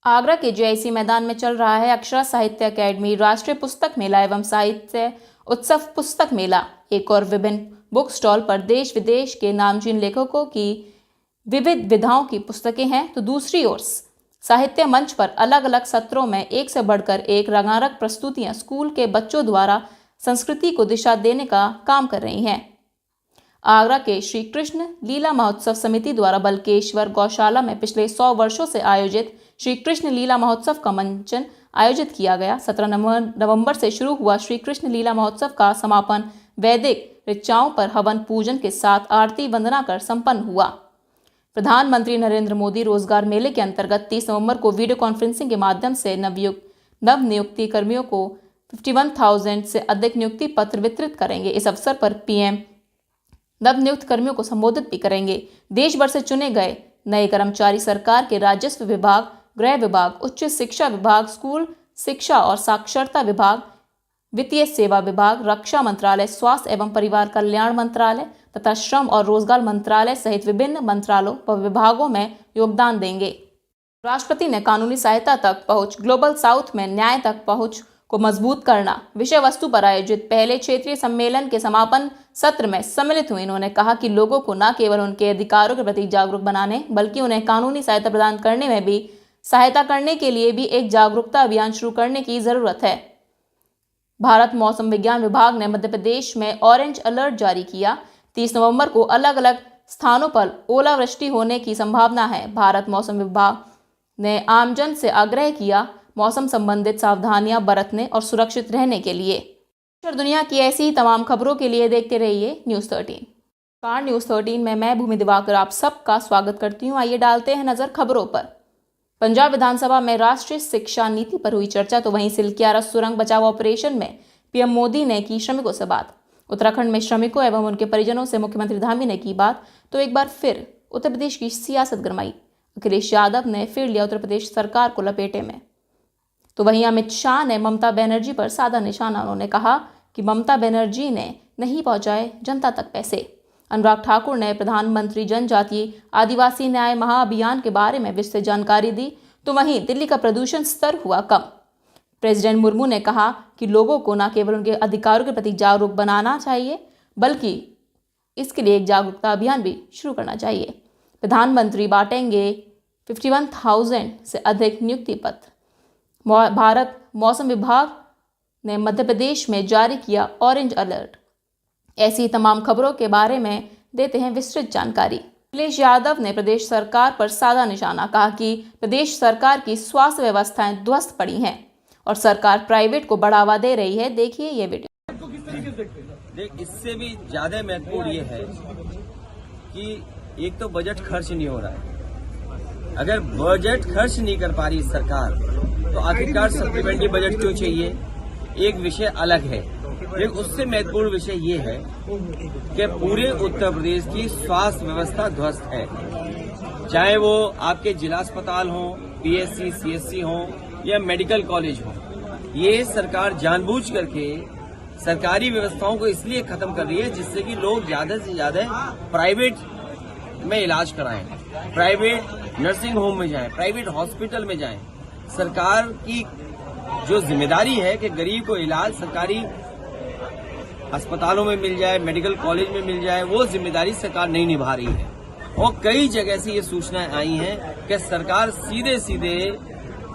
आगरा के जेआईसी मैदान में चल रहा है अक्षरा साहित्य अकेडमी राष्ट्रीय पुस्तक मेला एवं साहित्य उत्सव पुस्तक मेला। एक और विभिन्न बुक स्टॉल पर देश विदेश के नामचीन लेखकों की विविध विधाओं की पुस्तकें हैं, तो दूसरी ओर साहित्य मंच पर अलग अलग सत्रों में एक से बढ़कर एक रंगारंग प्रस्तुतियां स्कूल के बच्चों द्वारा संस्कृति को दिशा देने का काम कर रही हैं। आगरा के श्री कृष्ण लीला महोत्सव समिति द्वारा बलकेश्वर गौशाला में पिछले 100 वर्षों से आयोजित श्री कृष्ण लीला महोत्सव का मंचन आयोजित किया गया। 17 नवंबर से शुरू हुआ श्री कृष्ण लीला महोत्सव का समापन वैदिक ऋचाओं पर हवन पूजन के साथ आरती वंदना कर संपन्न हुआ। प्रधानमंत्री नरेंद्र मोदी रोजगार मेले के अंतर्गत 30 नवंबर को वीडियो कॉन्फ्रेंसिंग के माध्यम से नवनियुक्ति कर्मियों को 51,000 से अधिक नियुक्ति पत्र वितरित करेंगे। इस अवसर पर पीएम नवनियुक्त कर्मियों को संबोधित भी करेंगे। देश भर से चुने गए नए कर्मचारी सरकार के राजस्व विभाग, गृह विभाग, उच्च शिक्षा विभाग, स्कूल शिक्षा और साक्षरता विभाग, वित्तीय सेवा विभाग, रक्षा मंत्रालय, स्वास्थ्य एवं परिवार कल्याण मंत्रालय तथा श्रम और रोजगार मंत्रालय सहित विभिन्न मंत्रालयों व विभागों में योगदान देंगे। राष्ट्रपति ने कानूनी सहायता तक पहुंच, ग्लोबल साउथ में न्याय तक पहुंच को मजबूत करना विषय वस्तु पर आयोजित पहले क्षेत्रीय सम्मेलन के समापन सत्र में सम्मिलित हुए। इन्होंने कहा कि लोगों को न केवल उनके अधिकारों के प्रति जागरूक बनाने बल्कि उन्हें कानूनी सहायता प्रदान करने में भी सहायता करने के लिए भी एक जागरूकता अभियान शुरू करने की जरूरत है। भारत मौसम विज्ञान विभाग ने मध्य प्रदेश में ऑरेंज अलर्ट जारी किया। 30 नवंबर को अलग अलग स्थानों पर ओलावृष्टि होने की संभावना है। भारत मौसम विभाग ने आमजन से आग्रह किया मौसम संबंधित सावधानियां बरतने और सुरक्षित रहने के लिए। दुनिया की ऐसी ही तमाम खबरों के लिए देखते रहिए न्यूज़ 13। न्यूज़ 13 में मैं भूमि दिवाकर आप सबका स्वागत करती हूँ। आइए डालते हैं नजर खबरों पर। पंजाब विधानसभा में राष्ट्रीय शिक्षा नीति पर हुई चर्चा, तो वहीं सिलक्यारा सुरंग बचाव ऑपरेशन में पीएम मोदी ने की श्रमिकों से बात। उत्तराखंड में श्रमिकों एवं उनके परिजनों से मुख्यमंत्री धामी ने की बात, तो एक बार फिर उत्तर प्रदेश की सियासत गरमाई। अखिलेश यादव ने फिर लिया उत्तर प्रदेश सरकार को लपेटे में। तो वहीं अमित शाह ने ममता बनर्जी पर साधा निशाना। उन्होंने कहा कि ममता बनर्जी ने नहीं पहुंचाए जनता तक पैसे। अनुराग ठाकुर ने प्रधानमंत्री जनजातीय आदिवासी न्याय महाअभियान के बारे में विस्तृत जानकारी दी। तो वहीं दिल्ली का प्रदूषण स्तर हुआ कम। प्रेसिडेंट मुर्मू ने कहा कि लोगों को न केवल उनके अधिकारों के प्रति जागरूक बनाना चाहिए बल्कि इसके लिए एक जागरूकता अभियान भी शुरू करना चाहिए। प्रधानमंत्री बांटेंगे 51,000 से अधिक नियुक्ति पत्र। भारत मौसम विभाग ने मध्य प्रदेश में जारी किया ऑरेंज अलर्ट। ऐसी तमाम खबरों के बारे में देते हैं विस्तृत जानकारी। अखिलेश यादव ने प्रदेश सरकार पर साधा निशाना। कहा कि प्रदेश सरकार की स्वास्थ्य व्यवस्थाएं ध्वस्त पड़ी हैं और सरकार प्राइवेट को बढ़ावा दे रही है। देखिए ये वीडियो। इससे भी ज्यादा महत्वपूर्ण ये है कि एक तो बजट खर्च नहीं हो रहा है। अगर बजट खर्च नहीं कर पा रही सरकार तो आखिरकार सप्लीमेंट्री बजट क्यों चाहिए, एक विषय अलग है। लेकिन उससे महत्वपूर्ण विषय ये है कि पूरे उत्तर प्रदेश की स्वास्थ्य व्यवस्था ध्वस्त है। चाहे वो आपके जिला अस्पताल हो, पीएससी, सीएससी हो या मेडिकल कॉलेज हो, ये सरकार जानबूझ करके सरकारी व्यवस्थाओं को इसलिए खत्म कर रही है जिससे कि लोग ज्यादा से ज्यादा प्राइवेट में इलाज कराएं, प्राइवेट नर्सिंग होम में जाएं, प्राइवेट हॉस्पिटल में जाएं। सरकार की जो जिम्मेदारी है कि गरीब को इलाज सरकारी अस्पतालों में मिल जाए, मेडिकल कॉलेज में मिल जाए, वो जिम्मेदारी सरकार नहीं निभा रही है। और कई जगह से ये सूचनाएं आई हैं कि सरकार सीधे सीधे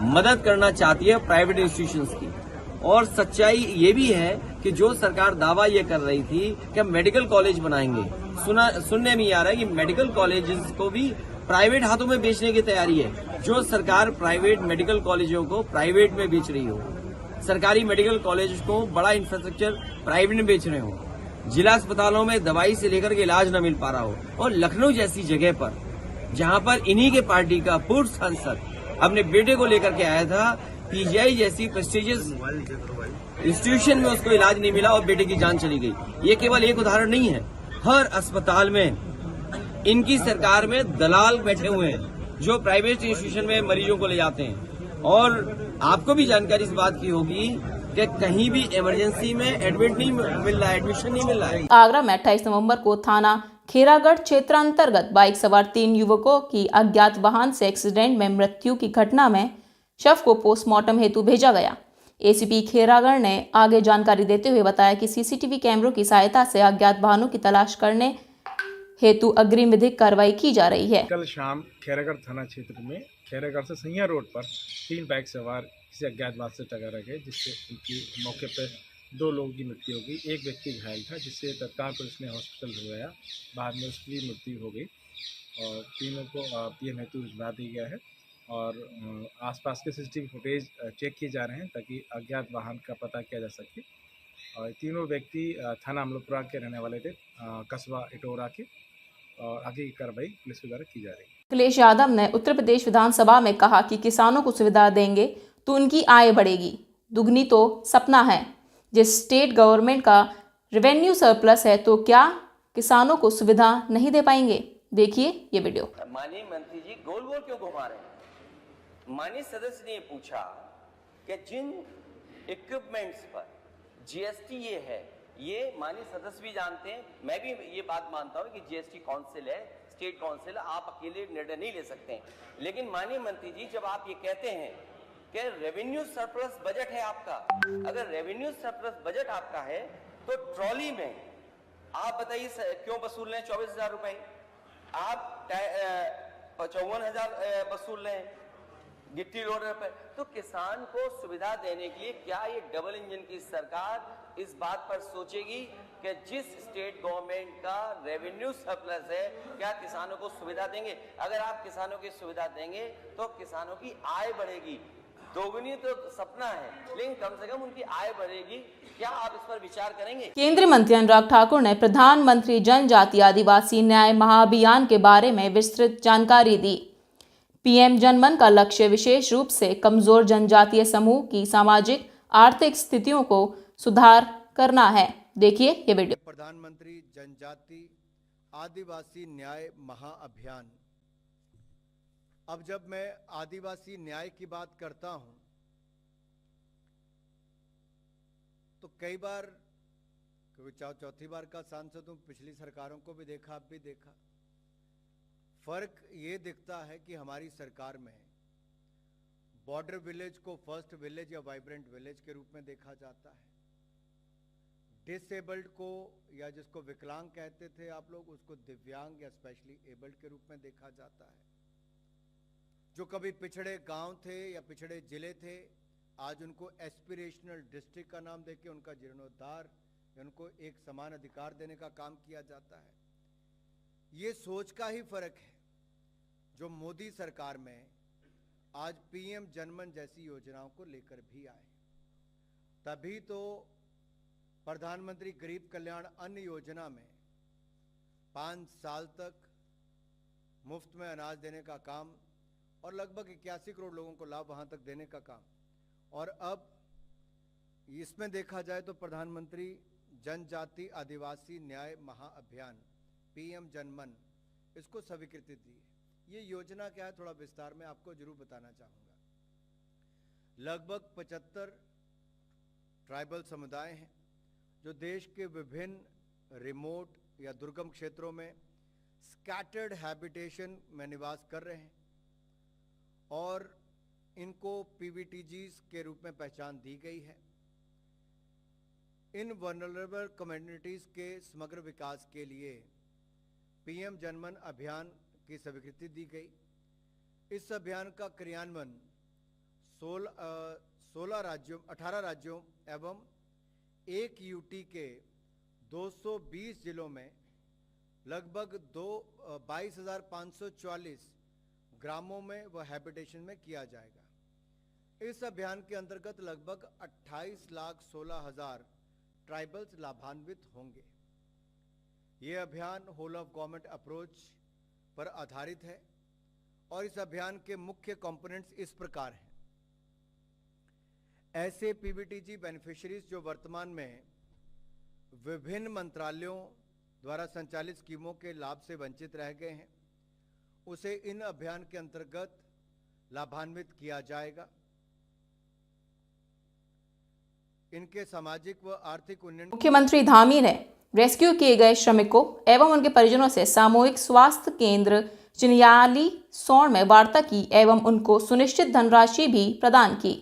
मदद करना चाहती है प्राइवेट इंस्टीट्यूशंस की। और सच्चाई ये भी है कि जो सरकार दावा ये कर रही थी कि हम मेडिकल कॉलेज बनाएंगे, सुनने में आ रहा है कि मेडिकल कॉलेजेस को भी प्राइवेट हाथों में बेचने की तैयारी है। जो सरकार प्राइवेट मेडिकल कॉलेजों को प्राइवेट में बेच रही हो, सरकारी मेडिकल कॉलेज को बड़ा इंफ्रास्ट्रक्चर प्राइवेट में बेच रहे हो, जिला अस्पतालों में दवाई से लेकर के इलाज न मिल पा रहा हो, और लखनऊ जैसी जगह पर जहां पर इन्हीं के पार्टी का पूर्व सांसद अपने बेटे को लेकर के आया था, पीजीआई जैसी प्रेस्टिजियस इंस्टीट्यूशन में उसको इलाज नहीं मिला और बेटे की जान चली गई। ये केवल एक उदाहरण नहीं है। हर अस्पताल में इनकी सरकार में दलाल बैठे हुए हैं जो प्राइवेट इंस्टीट्यूशन में मरीजों को ले जाते हैं। और आपको भी जानकारी इस बात की होगी कि कहीं भी इमरजेंसी में एडमिट नहीं मिल रहा है, एडमिशन नहीं मिल रहा है। आगरा में 28 नवंबर को थाना खेरागढ़ क्षेत्र अंतर्गत बाइक सवार 3 युवकों की अज्ञात वाहन से एक्सीडेंट में मृत्यु की घटना में शव को पोस्टमार्टम हेतु भेजा गया। एसीपी खेरागढ़ ने आगे जानकारी देते हुए बताया कि सीसीटीवी कैमरों की सहायता से अज्ञात वाहनों की तलाश करने हेतु अग्रिम विधिक कार्रवाई की जा रही है। कल शाम खैरागढ़ थाना क्षेत्र में खैरागढ़ से सैया रोड पर 3 बाइक सवार किसी अज्ञात वाहन से टकरा गए, जिससे उनकी मौके पर 2 लोगों की मृत्यु हो गई। एक व्यक्ति घायल था, जिससे तत्काल पुलिस ने हॉस्पिटल भिजवाया। बाद में उसकी मृत्यु हो गई और तीनों को पीएम हेतु भिजवा दिया गया है और आसपास के सीसीटीवी फुटेज चेक किए जा रहे हैं ताकि अज्ञात वाहन का पता किया जा सके। और तीनों व्यक्ति थाना अमलोपरा के रहने वाले थे, कस्बा इटोरा के, और आगे की कार्रवाई पुलिस के द्वारा की जा रही है। अखिलेश यादव ने उत्तर प्रदेश विधानसभा में कहा कि किसानों को सुविधा देंगे तो उनकी आय बढ़ेगी। दुगनी तो सपना है। जिस स्टेट गवर्नमेंट का रेवेन्यू सरप्लस है तो क्या किसानों को सुविधा नहीं दे पाएंगे? देखिए ये वीडियो। माननीय मंत्री जी गोल गोल क्यों घुमा रहे हैं? माननीय सदस्य ने पूछा कि जिन इक्विपमेंट्स पर जीएसटी ये है, ये माननीय सदस्य भी जानते हैं, मैं भी ये बात मानता हूं कि जीएसटी काउंसिल है, स्टेट काउंसिल, आप अकेले निर्णय नहीं ले सकते हैं। लेकिन माननीय मंत्री जी, जब आप ये कहते हैं कि रेवेन्यू सरप्लस बजट है आपका, अगर रेवेन्यू सरप्लस बजट आपका है तो ट्रॉली में आप बताइए क्यों वसूल रहे हैं 24,000 रुपए? आप 54,000 वसूल रहे हैं गिट्टी लोडर पर। तो किसान को सुविधा देने के लिए क्या ये डबल इंजन की सरकार इस बात पर सोचेगी कि जिस स्टेट गवर्नमेंट का रेवेन्यू सरप्लस है, क्या किसानों को सुविधा देंगे? अगर आप किसानों की सुविधा देंगे तो किसानों की आय बढ़ेगी। दोगुनी तो सपना है, लेकिन कम से कम उनकी आय बढ़ेगी। क्या आप इस पर विचार करेंगे? केंद्रीय मंत्री अनुराग ठाकुर ने प्रधानमंत्री जनजाति आदिवासी न्याय महाअभियान के बारे में विस्तृत जानकारी दी। पीएम जनमन का लक्ष्य विशेष रूप से कमजोर जनजातीय समूह की सामाजिक आर्थिक स्थितियों को सुधार करना है। देखिए ये वीडियो। प्रधानमंत्री जनजाति आदिवासी न्याय महाअभियान। अब जब मैं आदिवासी न्याय की बात करता हूं तो कई बार, क्योंकि चौथी बार का सांसद हूं, पिछली सरकारों को भी देखा, अब भी देखा, फर्क ये दिखता है कि हमारी सरकार में बॉर्डर विलेज को फर्स्ट विलेज या वाइब्रेंट विलेज के रूप में देखा जाता है। डिसेबल्ड को, या जिसको विकलांग कहते थे आप लोग, उसको दिव्यांग या स्पेशली एबल्ड के रूप में देखा जाता है। जो कभी पिछड़े गांव थे या पिछड़े जिले थे, आज उनको एस्पिरेशनल डिस्ट्रिक्ट का नाम देके उनका जीर्णोद्धार, उनको एक समान अधिकार देने का काम किया जाता है। ये सोच का ही फर्क है जो मोदी सरकार में आज पीएम जनमन जैसी योजनाओं को लेकर भी आए। तभी तो प्रधानमंत्री गरीब कल्याण अन्न योजना में 5 साल तक मुफ्त में अनाज देने का काम और लगभग 81 करोड़ लोगों को लाभ वहां तक देने का काम, और अब इसमें देखा जाए तो प्रधानमंत्री जनजाति आदिवासी न्याय महाअभियान पीएम जनमन, इसको स्वीकृति दी है। ये योजना क्या है, थोड़ा विस्तार में आपको जरूर बताना चाहूंगा। लगभग 75 ट्राइबल समुदाय हैं जो देश के विभिन्न रिमोट या दुर्गम क्षेत्रों में स्कैटर्ड हैबिटेशन में निवास कर रहे हैं और इनको पीवीटीजीज के रूप में पहचान दी गई है। इन वल्नरेबल कम्युनिटीज के समग्र विकास के लिए पीएम जनमन अभियान की स्वीकृति दी गई। इस अभियान का क्रियान्वयन 18 राज्यों एवं 1 यूटी के 220 जिलों में लगभग 22,544 ग्रामों में व हैबिटेशन में किया जाएगा। इस अभियान के अंतर्गत लगभग 28,16,000 ट्राइबल्स लाभान्वित होंगे। ये अभियान होल ऑफ गवर्नमेंट अप्रोच पर आधारित है और इस अभियान के मुख्य कंपोनेंट्स इस प्रकार हैं। ऐसे पीवीटीजी बेनिफिशियरीज जो वर्तमान में विभिन्न मंत्रालयों द्वारा संचालित स्कीमों के लाभ से वंचित रह गए हैं, उसे इन अभियान के अंतर्गत लाभान्वित किया जाएगा। इनके सामाजिक व आर्थिक उन्नयन। मुख्यमंत्री धामी ने रेस्क्यू किए गए श्रमिकों एवं उनके परिजनों से सामूहिक स्वास्थ्य केंद्र चिन्याली सौण में वार्ता की एवं उनको सुनिश्चित धनराशि भी प्रदान की।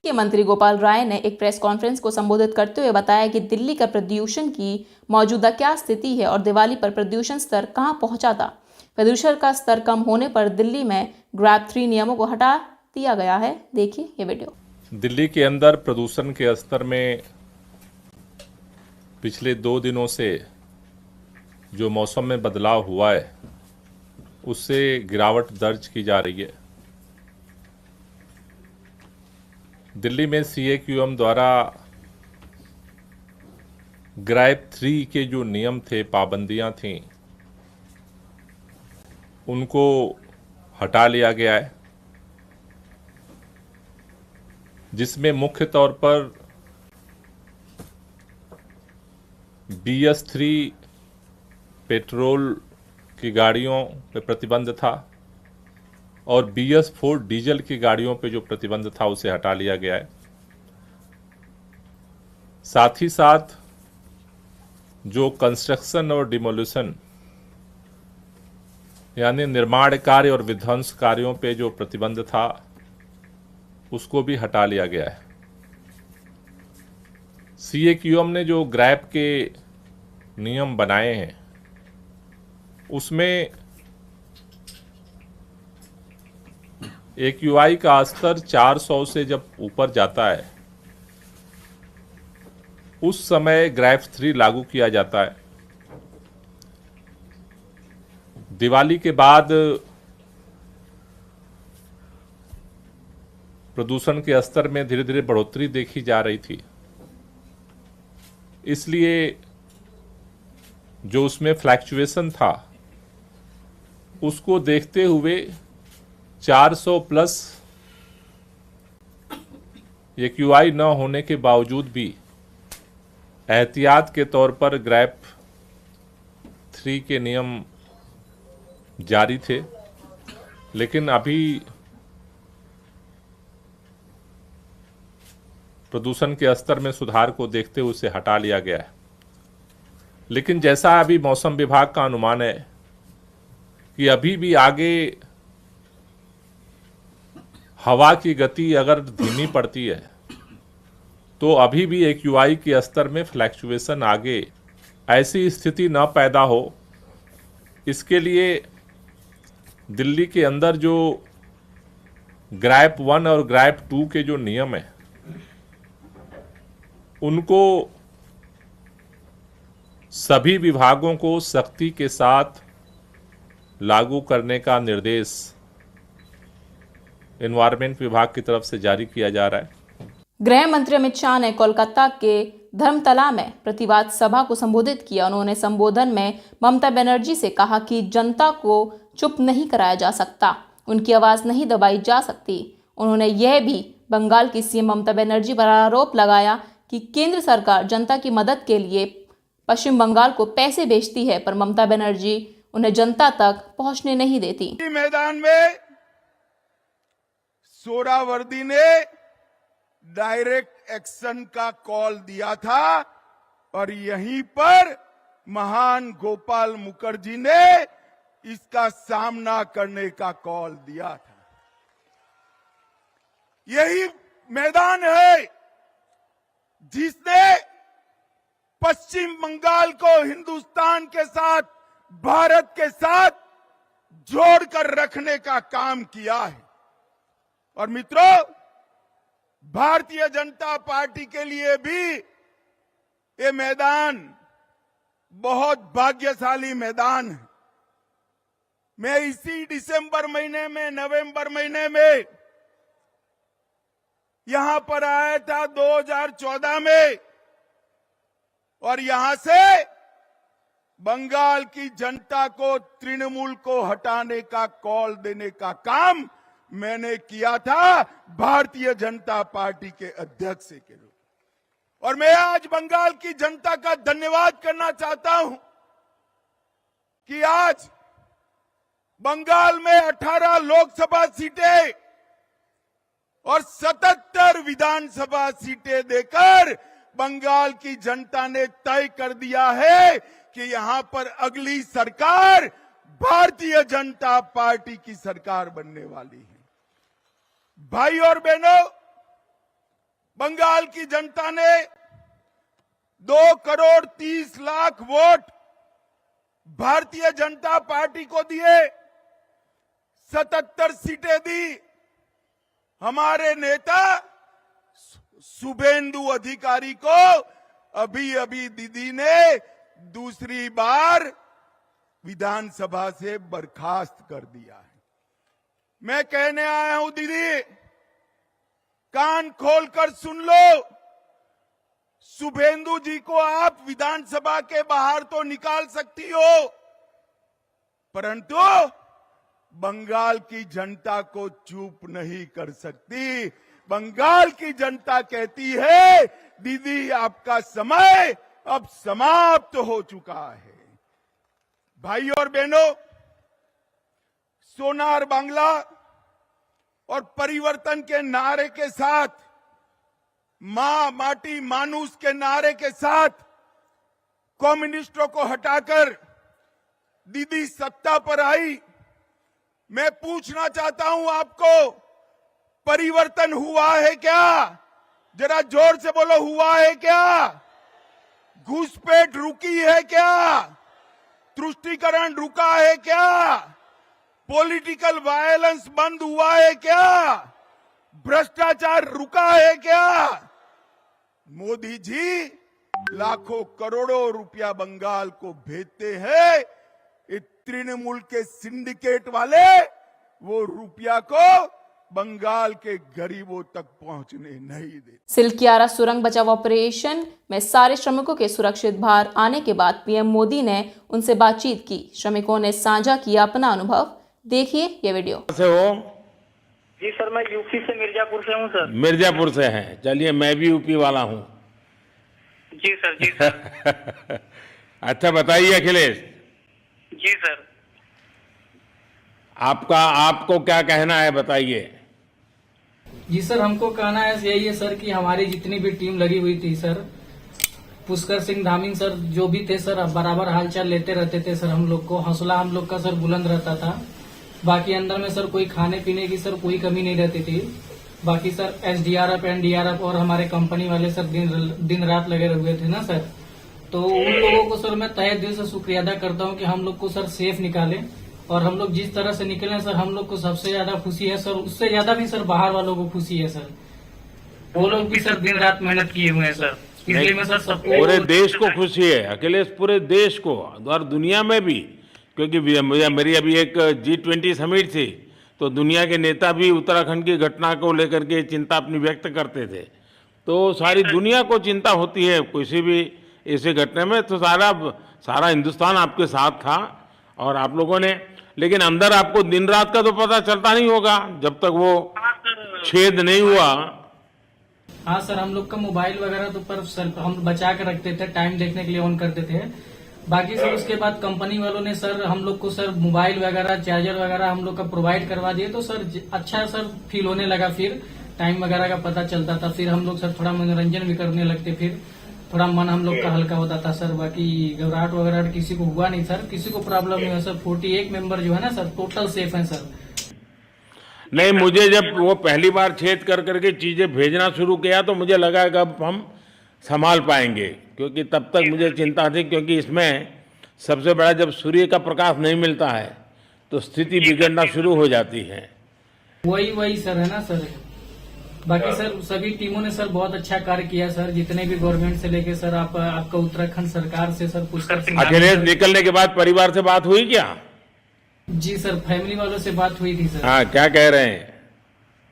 मंत्री गोपाल राय ने एक प्रेस कॉन्फ्रेंस को संबोधित करते हुए बताया कि दिल्ली का प्रदूषण की मौजूदा क्या स्थिति है और दिवाली पर प्रदूषण स्तर कहां पहुंचा था। प्रदूषण का स्तर कम होने पर दिल्ली में ग्रैब 3 नियमों को हटा दिया गया है। देखिए ये वीडियो। दिल्ली के अंदर प्रदूषण के स्तर में पिछले 2 दिनों से जो मौसम में बदलाव हुआ है उससे गिरावट दर्ज की जा रही है। दिल्ली में CAQM द्वारा ग्रैब 3 के जो नियम थे, पाबंदियां थीं, उनको हटा लिया गया है, जिसमें मुख्य तौर पर BS3 पेट्रोल की गाड़ियों पे प्रतिबंध था और BS4 डीजल की गाड़ियों पे जो प्रतिबंध था उसे हटा लिया गया है। साथ ही साथ जो कंस्ट्रक्शन और डिमोलिशन यानी निर्माण कार्य और विध्वंस कार्यों पे जो प्रतिबंध था उसको भी हटा लिया गया है। CAQM ने जो ग्रैब के नियम बनाए हैं उसमें AQI का स्तर 400 से जब ऊपर जाता है उस समय ग्रैब 3 लागू किया जाता है। दिवाली के बाद प्रदूषण के स्तर में धीरे धीरे बढ़ोतरी देखी जा रही थी, इसलिए जो उसमें फ्लैक्चुएशन था उसको देखते हुए 400 प्लस AQI न होने के बावजूद भी एहतियात के तौर पर ग्रैब 3 के नियम जारी थे, लेकिन अभी प्रदूषण के स्तर में सुधार को देखते हुए उसे हटा लिया गया है। लेकिन जैसा अभी मौसम विभाग का अनुमान है कि अभी भी आगे हवा की गति अगर धीमी पड़ती है तो अभी भी AQI के स्तर में फ्लैक्चुएशन आगे ऐसी स्थिति न पैदा हो, इसके लिए दिल्ली के अंदर जो ग्रैब 1 और ग्रैब 2 के जो नियम है उनको सभी विभागों को सख्ती के साथ लागू करने का निर्देश एनवायरमेंट विभाग की तरफ से जारी किया जा रहा है। गृह मंत्री अमित शाह ने कोलकाता के धर्मतला में प्रतिवाद सभा को संबोधित किया। उन्होंने संबोधन में ममता बनर्जी से कहा कि जनता को चुप नहीं कराया जा सकता, उनकी आवाज नहीं दबाई जा सकती। उन्होंने यह भी बंगाल की सीएम ममता बनर्जी पर आरोप लगाया कि केंद्र सरकार जनता की मदद के लिए पश्चिम बंगाल को पैसे भेजती है, पर ममता बनर्जी उन्हें जनता तक पहुंचने नहीं देती। मैदान में सोहरावर्दी ने डायरेक्ट एक्शन का कॉल दिया था और यहीं पर महान गोपाल मुखर्जी ने इसका सामना करने का कॉल दिया था। यही मैदान है जिसने पश्चिम बंगाल को हिंदुस्तान के साथ, भारत के साथ जोड़कर रखने का काम किया है। और मित्रों, भारतीय जनता पार्टी के लिए भी ये मैदान बहुत भाग्यशाली मैदान है। मैं इसी दिसंबर महीने में, नवंबर महीने में यहां पर आया था 2014 में, और यहां से बंगाल की जनता को, तृणमूल को हटाने का कॉल देने का काम मैंने किया था भारतीय जनता पार्टी के अध्यक्ष के रूप। और मैं आज बंगाल की जनता का धन्यवाद करना चाहता हूं कि आज बंगाल में 18 लोकसभा सीटें और 77 विधानसभा सीटें देकर बंगाल की जनता ने तय कर दिया है कि यहां पर अगली सरकार भारतीय जनता पार्टी की सरकार बनने वाली है। भाई और बहनों, बंगाल की जनता ने 2,30,00,000 वोट भारतीय जनता पार्टी को दिए, 77 सीटें दी। हमारे नेता शुभेंदु अधिकारी को अभी अभी दीदी ने दूसरी बार विधानसभा से बर्खास्त कर दिया है। मैं कहने आया हूं, दीदी कान खोलकर सुन लो। शुभेंदु जी को आप विधानसभा के बाहर तो निकाल सकती हो, परंतु बंगाल की जनता को चुप नहीं कर सकती। बंगाल की जनता कहती है, दीदी आपका समय अब समाप्त हो चुका है। भाई और बहनों, सोनार बांग्ला और परिवर्तन के नारे के साथ, मां माटी मानुस के नारे के साथ कम्युनिस्टों को हटाकर दीदी सत्ता पर आई। मैं पूछना चाहता हूं आपको, परिवर्तन हुआ है क्या? जरा जोर से बोलो, हुआ है क्या? घुसपैठ रुकी है क्या? तुष्टीकरण रुका है क्या? पॉलिटिकल वायलेंस बंद हुआ है क्या? भ्रष्टाचार रुका है क्या? मोदी जी लाखों करोड़ों रुपया बंगाल को भेजते हैं। ये तृणमूल के सिंडिकेट वाले वो रुपया को बंगाल के गरीबों तक पहुंचने नहीं देते। सिलकियारा सुरंग बचाव ऑपरेशन में सारे श्रमिकों के सुरक्षित बाहर आने के बाद पीएम मोदी ने उनसे बातचीत की। श्रमिकों ने साझा किया अपना अनुभव। देखिए ये वीडियो। से हो? जी सर, मैं यूपी से मिर्जापुर से हूँ सर। मिर्जापुर से हैं? चलिए, मैं भी यूपी वाला हूँ। जी सर, जी सर। अच्छा बताइए अखिलेश। जी सर। आपको क्या कहना है, बताइए। जी सर, हमको कहना है यही है सर कि हमारी जितनी भी टीम लगी हुई थी सर, पुष्कर सिंह धामीन सर जो भी थे सर, बराबर हालचाल लेते रहते थे सर। हम लोग को हौसला हम लोग का सर बुलंद रहता था। बाकी अंदर में सर कोई खाने पीने की सर कोई कमी नहीं रहती थी। बाकी सर एसडीआरएफ, एनडीआरएफ और हमारे कंपनी वाले सर दिन रात लगे हुए थे ना सर। तो उन लोगों को सर मैं तहे दिल से शुक्रिया अदा करता हूँ कि हम लोग को सर सेफ निकाले। और हम लोग जिस तरह से निकले सर, हम लोग को सबसे ज्यादा खुशी है सर। उससे ज्यादा भी सर बाहर वालों को खुशी है सर। वो लोग भी सर दिन रात मेहनत किए हुए हैं सर। इसलिए मैं सर सबको पूरे देश को खुशी है अखिलेश, पूरे देश को और दुनिया में भी, क्योंकि मेरी अभी एक G20 समिट थी, तो दुनिया के नेता भी उत्तराखंड की घटना को लेकर के चिंता अपनी व्यक्त करते थे। तो सारी दुनिया को चिंता होती है किसी भी ऐसे घटना में, तो सारा हिंदुस्तान आपके साथ था और आप लोगों ने, लेकिन अंदर आपको दिन रात का तो पता चलता नहीं होगा जब तक वो छेद नहीं हुआ। हाँ सर, हम लोग का मोबाइल वगैरह तो पर सर हम बचा के रखते थे, टाइम देखने के लिए ऑन करते थे। बाकी सर उसके बाद कंपनी वालों ने सर हम लोग को सर मोबाइल वगैरह, चार्जर वगैरह हम लोग का प्रोवाइड करवा दिए, तो सर अच्छा सर फील होने लगा, फिर टाइम वगैरह का पता चलता था, फिर हम लोग सर थोड़ा मनोरंजन भी करने लगते, फिर थोड़ा मन हम लोग का हल्का होता था सर। बाकी घबराहट वगैरह किसी को हुआ नहीं सर, किसी को प्रॉब्लम नहीं हुआ सर। 48 मेंबर जो है ना सर टोटल सेफ हैं सर। नहीं, मुझे जब वो पहली बार छेद कर करके चीजें भेजना शुरू किया तो मुझे लगा कि अब हम संभाल पाएंगे, क्योंकि तब तक मुझे चिंता थी, क्योंकि इसमें सबसे बड़ा जब सूर्य का प्रकाश नहीं मिलता है तो स्थिति बिगड़ना शुरू हो जाती है। वही सर है ना सर। बाकी सर सभी टीमों ने सर बहुत अच्छा कार्य किया सर, जितने भी गवर्नमेंट से लेके सर आपका उत्तराखंड सरकार से सर पुष्कर अखिलेश निकलने के बाद परिवार से बात हुई क्या? जी सर, फैमिली वालों से बात हुई थी सर। हाँ, क्या कह रहे हैं?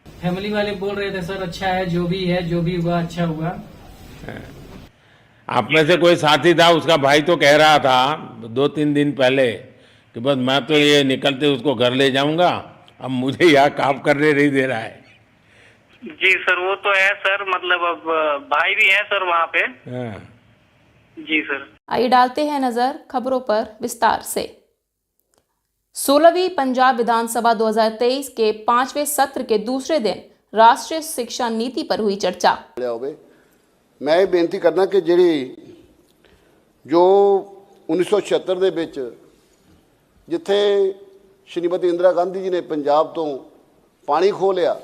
फैमिली वाले बोल रहे थे सर अच्छा है, जो भी हुआ अच्छा हुआ। आप में से कोई साथी था, उसका भाई तो कह रहा था 2-3 दिन पहले कि बस मैं तो ये निकलते उसको घर ले जाऊंगा, अब मुझे यहाँ काम करने नहीं दे रहा है। जी सर, वो तो है सर, मतलब अब भाई भी हैं सर वहाँ पे। हाँ। जी सर। आइए डालते हैं नजर खबरों पर विस्तार से। 16वीं पंजाब विधानसभा 2023 के 5वें सत्र के दूसरे दिन राष्ट्रीय शिक्षा नीति पर हुई चर्चा। मैं ਇਹ ਬੇਨਤੀ ਕਰਨਾ ਕਿ ਜਿਹੜੀ ਜੋ 1976 ਦੇ ਵਿੱਚ ਜਿੱਥੇ ਸ਼੍ਰੀਮਤੀ ਇੰਦਰਾ ਗਾਂਧੀ ਜੀ ਨੇ ਪੰਜਾਬ ਤੋਂ ਪਾਣੀ ਖੋਹ ਲਿਆ,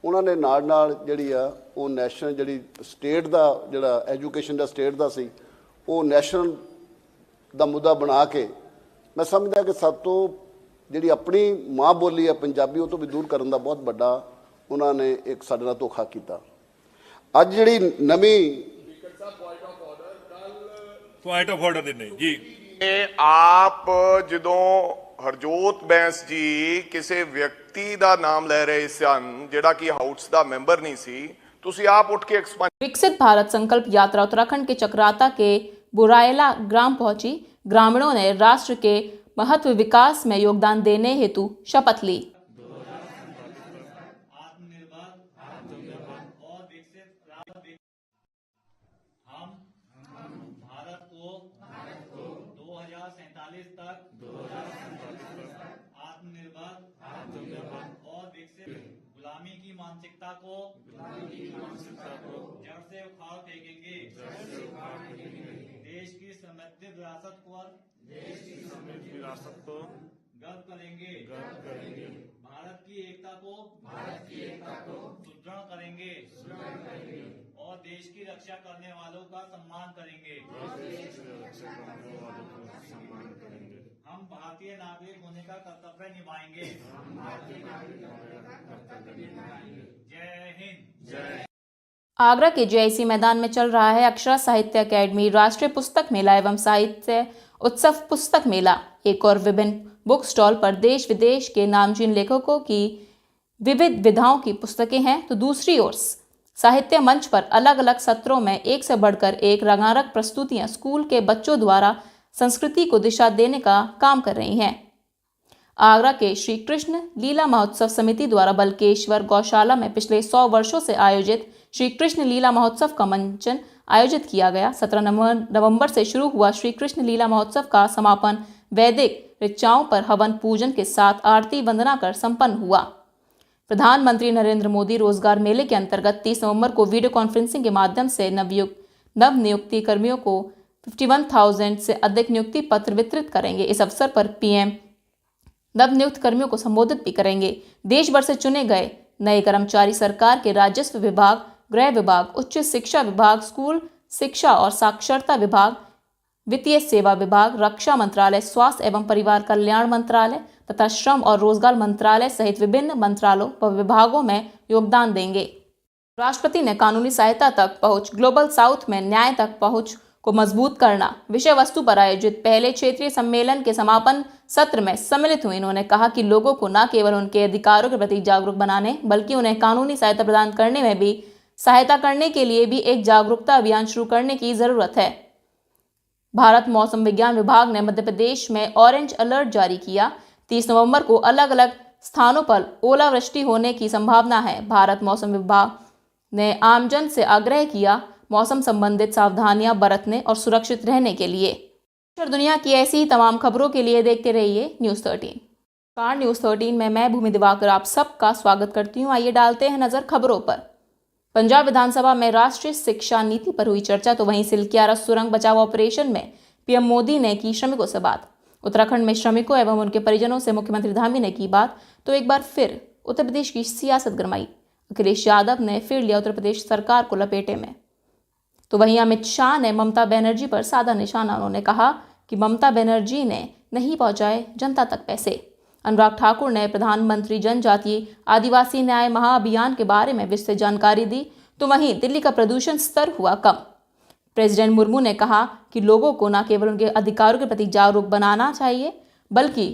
ਉਹਨਾਂ ਨੇ ਨਾਲ ਜਿਹੜੀ ਆ ਉਹ ਨੈਸ਼ਨਲ ਜਿਹੜੀ ਸਟੇਟ ਦਾ ਜਿਹੜਾ ਐਜੂਕੇਸ਼ਨ ਦਾ ਸਟੇਟ ਦਾ ਸੀ ਉਹ ਨੈਸ਼ਨਲ ਦਾ ਮੁੱਦਾ ਬਣਾ ਕੇ ਮੈਂ ਸਮਝਦਾ ਕਿ ਸਭ ਤੋਂ ਜਿਹੜੀ ਆਪਣੀ ਮਾਂ ਬੋਲੀ ਹੈ ਪੰਜਾਬੀ ਉਹ ਤੋਂ ਵੀ ਦੂਰ ਕਰਨ ਦਾ ਬਹੁਤ ਵੱਡਾ ਉਹਨਾਂ ਨੇ ਇੱਕ ਸਾਡੇ ਨਾਲ ਧੋਖਾ ਕੀਤਾ। ਅੱਜ ਜਿਹੜੀ ਨਵੀਂ ਪੁਆਇੰਟ ਆਫ ਆਰਡਰ ਦਿੰਦੇ ਜੀ। ਆਪ ਜਦੋਂ ਹਰਜੋਤ ਬੈਂਸ ਜੀ ਕਿਸੇ ਵਿਅਕਤੀ ਦਾ ਨਾਮ ਲੈ ਰਹੇ ਸਨ ਜਿਹੜਾ ਕਿ ਹਾਊਸ ਦਾ ਮੈਂਬਰ ਨਹੀਂ ਸੀ, ਤੁਸੀਂ ਆਪ ਉੱਠ ਕੇ विकसित भारत संकल्प यात्रा उत्तराखंड के चक्राता के बुरायला ग्राम पहुंची। ग्रामीणों ने राष्ट्र के महत्व विकास में योगदान देने हेतु शपथ ली। गुलामी की मानसिकता को जड़ से उखाड़ फेंकेंगे। देश की समृद्ध विरासत को गर्व करेंगे। भारत की एकता को सुदृढ़ करेंगे और देश की रक्षा करने वालों का सम्मान करेंगे। हम भारतीय नागरिक होने का कर्तव्य निभाएंगे। जय हिंद। आगरा के जेआईसी मैदान में चल रहा है अक्षरा साहित्य अकेडमी राष्ट्रीय पुस्तक मेला एवं साहित्य उत्सव पुस्तक मेला। एक और विभिन्न बुक स्टॉल पर देश विदेश के नामचीन लेखकों की विविध विधाओं की पुस्तकें हैं, तो दूसरी ओर साहित्य मंच पर अलग अलग सत्रों में एक से बढ़कर एक रंगारंग प्रस्तुतियां स्कूल के बच्चों द्वारा संस्कृति को दिशा देने का काम कर रही हैं। आगरा के श्री कृष्ण लीला महोत्सव समिति द्वारा बलकेश्वर गौशाला में पिछले 100 वर्षों से आयोजित श्री कृष्ण लीला महोत्सव का मंचन आयोजित किया गया। 17 नवंबर से शुरू हुआ श्री कृष्ण लीला महोत्सव का समापन वैदिक ऋचाओं पर हवन पूजन के साथ आरती वंदना कर संपन्न हुआ। प्रधानमंत्री नरेंद्र मोदी रोजगार मेले के अंतर्गत 30 नवंबर को वीडियो कॉन्फ्रेंसिंग के माध्यम से नवनियुक्ति कर्मियों को 51,000 से अधिक नियुक्ति पत्र वितरित करेंगे। इस अवसर पर पीएम नवनियुक्त कर्मियों को संबोधित भी करेंगे। देश भर से चुने गए नए कर्मचारी सरकार के राजस्व विभाग, गृह विभाग, उच्च शिक्षा विभाग, स्कूल शिक्षा और साक्षरता विभाग, वित्तीय सेवा विभाग, रक्षा मंत्रालय, स्वास्थ्य एवं परिवार कल्याण मंत्रालय तथा श्रम और रोजगार मंत्रालय सहित विभिन्न मंत्रालयों व विभागों में योगदान देंगे। राष्ट्रपति ने कानूनी सहायता तक पहुंच, ग्लोबल साउथ में न्याय तक पहुंच को मजबूत करना विषय वस्तु पर आयोजित पहले क्षेत्रीय सम्मेलन के समापन सत्र में सम्मिलित हुए। इन्होंने कहा कि लोगों को न केवल उनके अधिकारों के प्रति जागरूक बनाने बल्कि उन्हें कानूनी सहायता प्रदान करने में भी सहायता करने के लिए भी एक जागरूकता अभियान शुरू करने की जरूरत है। भारत मौसम विज्ञान विभाग ने मध्य प्रदेश में ऑरेंज अलर्ट जारी किया। 30 नवंबर को अलग अलग स्थानों पर ओलावृष्टि होने की संभावना है। भारत मौसम विभाग ने आमजन से आग्रह किया मौसम संबंधित सावधानियां बरतने और सुरक्षित रहने के लिए। और दुनिया की ऐसी ही तमाम खबरों के लिए देखते रहिए न्यूज़ 13। न्यूज़ 13 में मैं भूमि दिवाकर आप सबका स्वागत करती हूँ। आइए डालते हैं नजर खबरों पर। पंजाब विधानसभा में राष्ट्रीय शिक्षा नीति पर हुई चर्चा, तो वहीं सिलक्यारा सुरंग बचाव ऑपरेशन में पीएम मोदी ने की श्रमिकों से बात। उत्तराखंड में श्रमिकों एवं उनके परिजनों से मुख्यमंत्री धामी ने की बात। तो एक बार फिर उत्तर प्रदेश की सियासत गरमाई। अखिलेश यादव ने फिर लिया उत्तर प्रदेश सरकार को लपेटे में। तो वहीं अमित शाह ने ममता बनर्जी पर साधा निशाना। उन्होंने कहा कि ममता बनर्जी ने नहीं पहुंचाए जनता तक पैसे। अनुराग ठाकुर ने प्रधानमंत्री जनजातीय आदिवासी न्याय महाअभियान के बारे में विस्तृत जानकारी दी। तो वहीं दिल्ली का प्रदूषण स्तर हुआ कम। प्रेसिडेंट मुर्मू ने कहा कि लोगों को न केवल उनके अधिकारों के प्रति जागरूक बनाना चाहिए बल्कि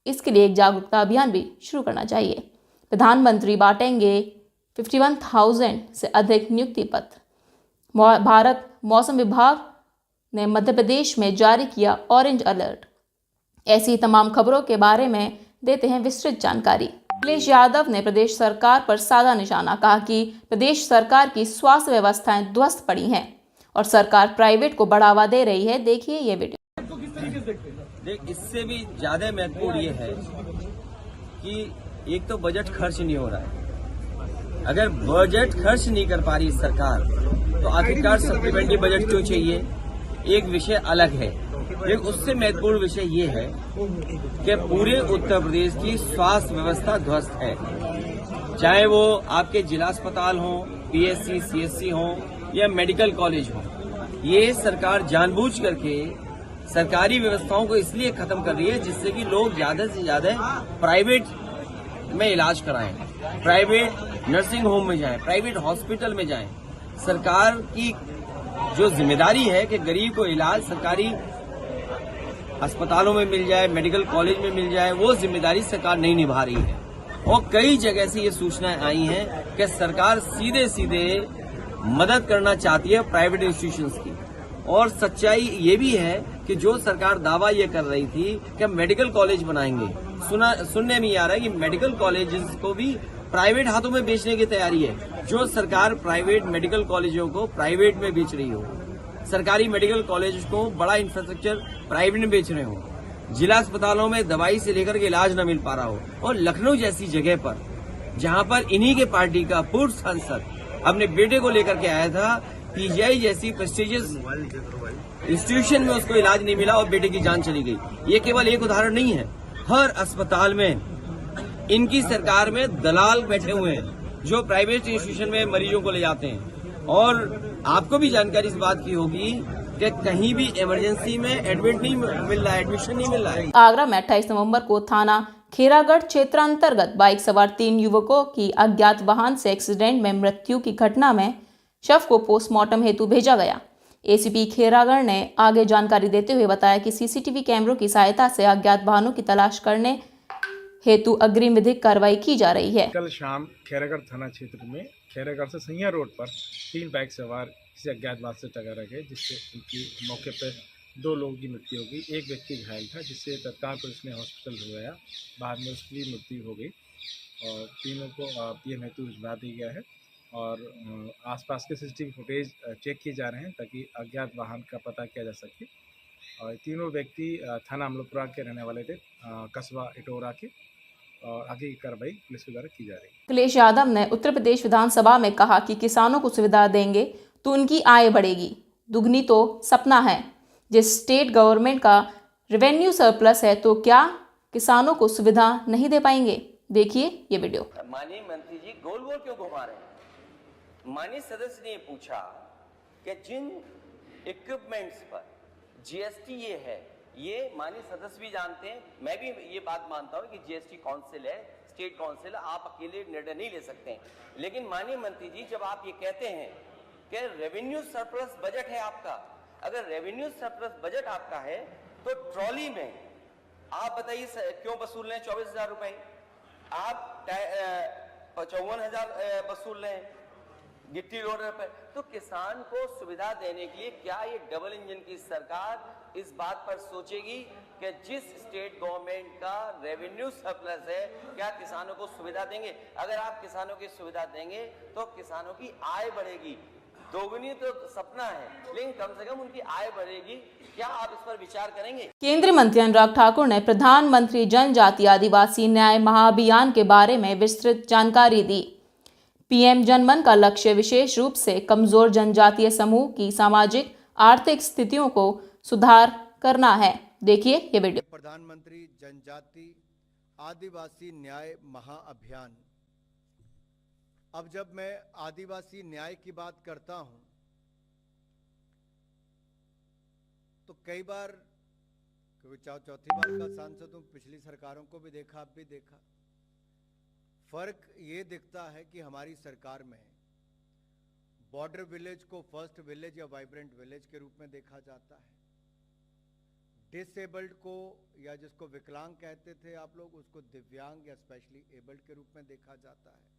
इसके लिए एक जागरूकता अभियान भी शुरू करना चाहिए। प्रधानमंत्री बांटेंगे 51,000 से अधिक नियुक्ति पत्र। भारत मौसम विभाग ने मध्य प्रदेश में जारी किया ऑरेंज अलर्ट। ऐसी तमाम खबरों के बारे में देते हैं विस्तृत जानकारी। अखिलेश यादव ने प्रदेश सरकार पर साधा निशाना। कहा कि प्रदेश सरकार की स्वास्थ्य व्यवस्थाएं ध्वस्त पड़ी हैं और सरकार प्राइवेट को बढ़ावा दे रही है। देखिए ये वीडियो। इससे भी ज्यादा महत्वपूर्ण ये है कि एक तो बजट खर्च नहीं हो रहा है। अगर बजट खर्च नहीं कर पा रही सरकार तो आखिरकार सप्लीमेंट्री बजट क्यों चाहिए, एक विषय अलग है। लेकिन उससे महत्वपूर्ण विषय ये है कि पूरे उत्तर प्रदेश की स्वास्थ्य व्यवस्था ध्वस्त है। चाहे वो आपके जिला अस्पताल हो, पीएससी, सीएससी हो या मेडिकल कॉलेज हो, ये सरकार जानबूझ करके सरकारी व्यवस्थाओं को इसलिए खत्म कर रही है जिससे कि लोग ज्यादा से ज्यादा प्राइवेट में इलाज कराएं, प्राइवेट नर्सिंग होम में जाएं, प्राइवेट हॉस्पिटल में जाएं। सरकार की जो जिम्मेदारी है कि गरीब को इलाज सरकारी अस्पतालों में मिल जाए, मेडिकल कॉलेज में मिल जाए, वो जिम्मेदारी सरकार नहीं निभा रही है। और कई जगह से ये सूचनाएं आई हैं कि सरकार सीधे सीधे मदद करना चाहती है प्राइवेट इंस्टीट्यूशंस की। और सच्चाई ये भी है कि जो सरकार दावा ये कर रही थी कि मेडिकल कॉलेज बनाएंगे, सुनने में आ रहा है कि मेडिकल कॉलेजेस को भी प्राइवेट हाथों में बेचने की तैयारी है। जो सरकार प्राइवेट मेडिकल कॉलेजों को प्राइवेट में बेच रही हो, सरकारी मेडिकल कॉलेज को बड़ा इंफ्रास्ट्रक्चर प्राइवेट में बेच रहे हो, जिला अस्पतालों में दवाई से लेकर के इलाज न मिल पा रहा हो, और लखनऊ जैसी जगह पर जहां पर इन्हीं के पार्टी का पूर्व सांसद अपने बेटे को लेकर के आया था, पीजीआई जैसी प्रेस्टिजियस इंस्टीट्यूशन में उसको इलाज नहीं मिला और बेटे की जान चली गई। ये केवल एक उदाहरण नहीं है। हर अस्पताल में इनकी सरकार में दलाल बैठे हुए हैं जो प्राइवेट इंस्टीट्यूशन में मरीजों को ले जाते हैं। और आपको भी जानकारी इस बात की होगी कि कहीं भी इमरजेंसी में एडमिट नहीं मिल रहा है, एडमिशन नहीं मिल रहा है। आगरा में 28 नवंबर को थाना खेरागढ़ क्षेत्र अंतर्गत बाइक सवार 3 युवकों की अज्ञात वाहन से एक्सीडेंट में मृत्यु की घटना में शव को पोस्टमार्टम हेतु भेजा गया। एसीपी खेरागढ़ ने आगे जानकारी देते हुए बताया कि सीसीटीवी कैमरों की सहायता से अज्ञात वाहनों की तलाश करने हेतु अग्रिम विधिक कार्रवाई की जा रही है। कल शाम खेरागढ़ थाना क्षेत्र में खेरागढ़ से सैया रोड पर 3 बाइक सवार किसी अज्ञात वाहन से टकरा गए, जिससे उनकी मौके पर 2 लोगों की मृत्यु हो गई। एक व्यक्ति घायल था जिससे तत्काल पुलिस ने हॉस्पिटल भिजवाया, बाद में उसकी मृत्यु हो गई और तीनों को पीएम हेतु भिजवा दिया गया है। और आसपास के सीसीटीवी फुटेज चेक किए जा रहे हैं ताकि अज्ञात वाहन का पता किया जा सके। और तीनों व्यक्ति थाना अमलोपुरा के रहने वाले थे, कस्बा इटोरा के, और आगे की कार्रवाई पुलिस द्वारा की जा रही है। अखिलेश यादव ने उत्तर प्रदेश विधानसभा में कहा कि किसानों को सुविधा देंगे तो उनकी आय बढ़ेगी, दुगनी तो सपना है। जिस स्टेट गवर्नमेंट का रेवेन्यू सरप्लस है तो क्या किसानों को सुविधा नहीं दे पाएंगे? देखिए ये वीडियो। माननीय मंत्री जी गोल गोल क्यों घुमा रहे हैं? माननीय सदस्य ने पूछा कि जिन इक्विपमेंट्स पर जीएसटी ये है ये माननीय सदस्य भी जानते हैं, मैं भी ये बात मानता हूँ कि जीएसटी काउंसिल है, स्टेट काउंसिल, आप अकेले निर्णय नहीं ले सकते हैं। लेकिन माननीय मंत्री जी, जब आप ये कहते हैं कि रेवेन्यू सरप्लस बजट है आपका, अगर रेवेन्यू सरप्लस बजट आपका है तो ट्रॉली में आप बताइए क्यों वसूल रहे हैं 24,000 रुपए? आप 54,000 वसूल रहे हैं गिट्टी लोडर पर। तो किसान को सुविधा देने के लिए क्या ये डबल इंजन की सरकार इस बात पर सोचेगी कि जिस स्टेट गवर्नमेंट का रेवेन्यू सरप्लस है, क्या किसानों को सुविधा देंगे? अगर आप किसानों की सुविधा देंगे तो किसानों की आय बढ़ेगी। दोगुनी तो सपना है, लेकिन कम से कम उनकी आय बढ़ेगी। क्या आप इस पर विचार करेंगे? केंद्रीय मंत्री अनुराग ठाकुर ने प्रधानमंत्री जनजातीय आदिवासी न्याय महाअभियान के बारे में विस्तृत जानकारी दी। पीएम जनमन का लक्ष्य विशेष रूप से कमजोर जनजातीय समूह की सामाजिक आर्थिक स्थितियों को सुधार करना है। देखिए ये वीडियो। प्रधानमंत्री जनजाति आदिवासी न्याय महाअभियान। अब जब मैं आदिवासी न्याय की बात करता हूं तो कई बार, क्योंकि चौथी बार का सांसद हूं, पिछली सरकारों को भी देखा, अब भी देखा, फर्क ये दिखता है कि हमारी सरकार में बॉर्डर विलेज को फर्स्ट विलेज या वाइब्रेंट विलेज के रूप में देखा जाता है। डिसेबल्ड को, या जिसको विकलांग कहते थे आप लोग, उसको दिव्यांग या स्पेशली एबल्ड के रूप में देखा जाता है।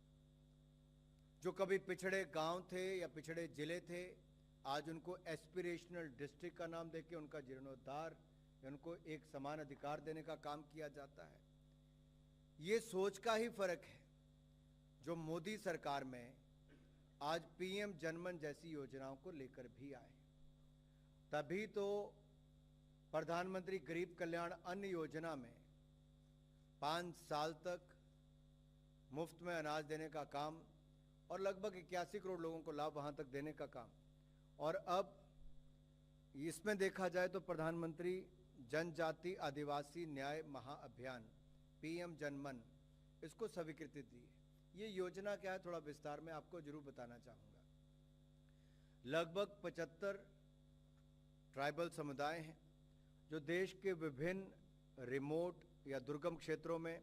जो कभी पिछड़े गांव थे या पिछड़े जिले थे, आज उनको एस्पिरेशनल डिस्ट्रिक्ट का नाम देके उनका जीर्णोद्धार, उनको एक समान अधिकार देने का काम किया जाता है। ये सोच का ही फर्क है जो मोदी सरकार में आज पीएम जनमन जैसी योजनाओं को लेकर भी आए। तभी तो प्रधानमंत्री गरीब कल्याण अन्न योजना में 5 साल तक मुफ्त में अनाज देने का काम और लगभग 81 करोड़ लोगों को लाभ वहां तक देने का काम, और अब इसमें देखा जाए तो प्रधानमंत्री जनजाति आदिवासी न्याय महाअभियान पीएम जनमन, इसको स्वीकृति दी। ये योजना क्या है, थोड़ा विस्तार में आपको जरूर बताना चाहूंगा। लगभग 75 ट्राइबल समुदाय हैं जो देश के विभिन्न रिमोट या दुर्गम क्षेत्रों में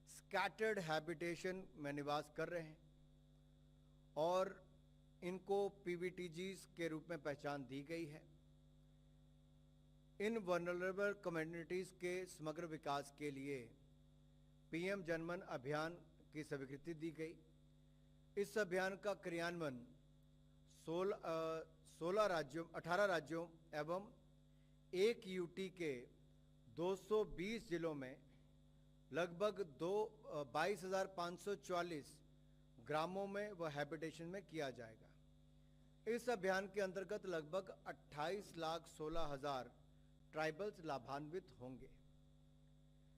स्कैटर्ड हैबिटेशन में निवास कर रहे हैं और इनको पीवीटीजीज के रूप में पहचान दी गई है। इन वल्नरेबल कम्युनिटीज के समग्र विकास के लिए पीएम जनमन अभियान की स्वीकृति दी गई। इस अभियान का क्रियान्वयन 18 राज्यों एवं 1 यूटी के 220 जिलों में लगभग 22,544 ग्रामों में व हैबिटेशन में किया जाएगा। इस अभियान के अंतर्गत लगभग 28,16,000 ट्राइबल्स लाभान्वित होंगे।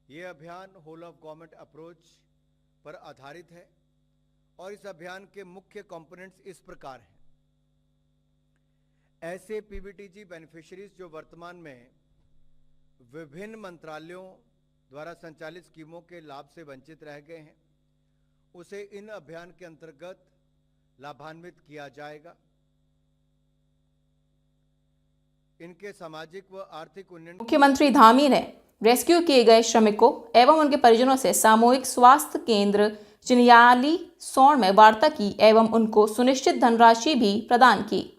ये अभियान होल ऑफ गवर्नमेंट अप्रोच पर आधारित है और इस अभियान के मुख्य कंपोनेंट्स इस प्रकार हैं। ऐसे पीवीटीजी बेनिफिशियरीज जो वर्तमान में विभिन्न मंत्रालयों द्वारा संचालित स्कीमों के लाभ से वंचित रह गए हैं, उसे इन अभियान के अंतर्गत लाभान्वित किया जाएगा। इनके सामाजिक व आर्थिक उन्नयन। मुख्यमंत्री धामी ने रेस्क्यू किए गए श्रमिकों एवं उनके परिजनों से सामूहिक स्वास्थ्य केंद्र चिनियाली सोन में वार्ता की एवं उनको सुनिश्चित धनराशि भी प्रदान की।